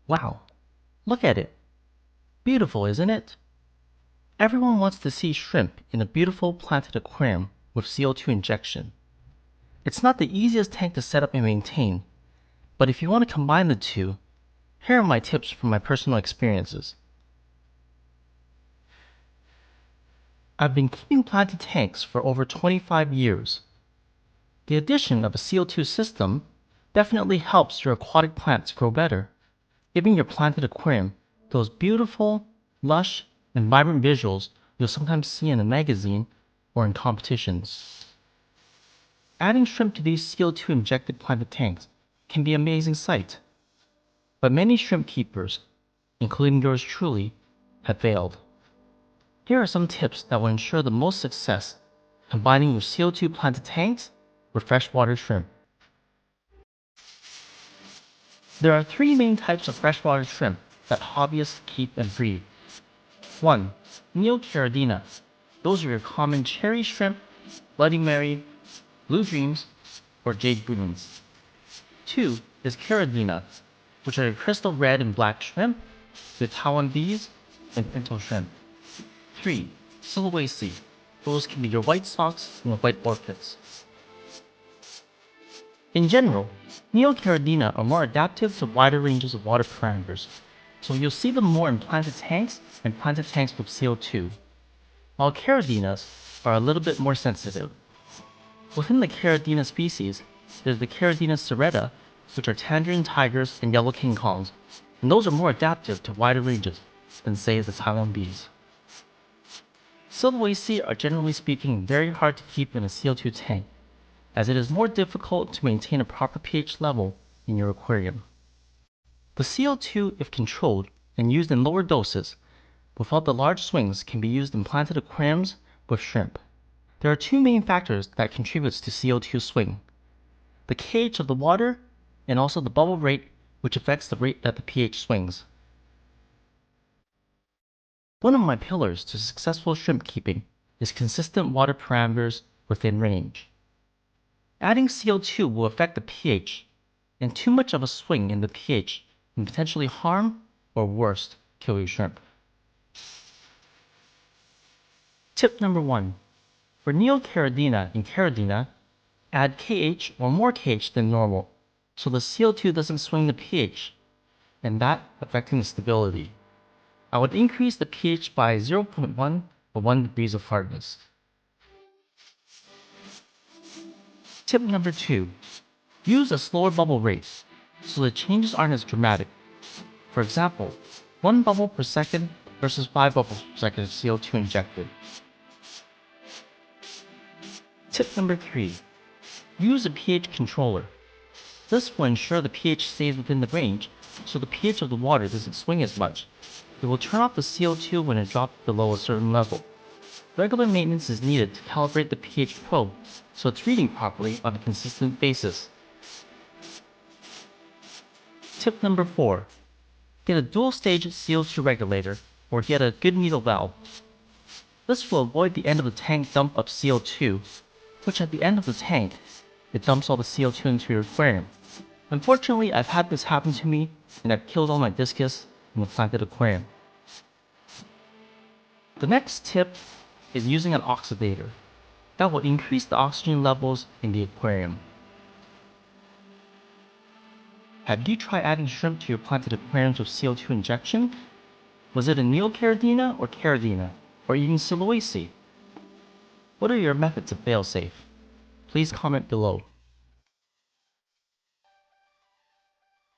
Wow, look at it. Beautiful, isn't it? Everyone wants to see shrimp in a beautiful planted aquarium with CO2 injection. It's not the easiest tank to set up and maintain, but if you want to combine the two, here are my tips from my personal experiences. I've been keeping planted tanks for over 25 years. The addition of a CO2 system definitely helps your aquatic plants grow better, giving your planted aquarium those beautiful, lush, and vibrant visuals you'll sometimes see in a magazine or in competitions. Adding shrimp to these CO2 injected planted tanks can be an amazing sight, but many shrimp keepers, including yours truly, have failed. Here are some tips that will ensure the most success combining your CO2 planted tanks with freshwater shrimp. There are three main types of freshwater shrimp that hobbyists keep and breed. 1. Neocaridina. Those are your common cherry shrimp, Bloody Mary, Blue Dreams, or Jade Boons. 2 is Caridina, which are your crystal red and black shrimp, the taiwanbees, and pinto shrimp. 3. Sulawesi. Those can be your white socks and your white orchids. In general, Neocaridina are more adaptive to wider ranges of water parameters, so you'll see them more in planted tanks and planted tanks with CO2, while Caridinas are a little bit more sensitive. Within the Caridina species, there's the Caridina serrata, which are tangerine tigers and yellow king kongs, and those are more adaptive to wider ranges than, say, the taiwanbees. Sulawesi are generally speaking very hard to keep in a CO2 tank, as it is more difficult to maintain a proper pH level in your aquarium. The CO2, if controlled and used in lower doses, without the large swings, can be used in planted aquariums with shrimp. There are two main factors that contributes to CO2 swing: the pH of the water and also the bubble rate, which affects the rate that the pH swings. One of my pillars to successful shrimp keeping is consistent water parameters within range. Adding CO2 will affect the pH, and too much of a swing in the pH can potentially harm, or worse, kill your shrimp. Tip number 1. For Neocaridina and Caridina, add KH or more KH than normal, so the CO2 doesn't swing the pH, and that affecting the stability. I would increase the pH by 0.1 or 1 degrees of hardness. Tip number 2. Use a slower bubble rate, so the changes aren't as dramatic. For example, 1 bubble per second versus 5 bubbles per second of CO2 injected. Tip number 3. Use a pH controller. This will ensure the pH stays within the range, so the pH of the water doesn't swing as much. It will turn off the CO2 when it drops below a certain level. Regular maintenance is needed to calibrate the pH probe so it's reading properly on a consistent basis. Tip number 4. Get a dual-stage CO2 regulator or get a good needle valve. This will avoid the end of the tank dump of CO2, which at the end of the tank, it dumps all the CO2 into your aquarium. Unfortunately, I've had this happen to me, and I've killed all my discus in the planted aquarium. The next tip is using an oxidator. That will increase the oxygen levels in the aquarium. Have you tried adding shrimp to your planted aquariums with CO2 injection? Was it a Neocaridina or Caridina, or even Sulawesi? What are your methods of fail-safe? Please comment below.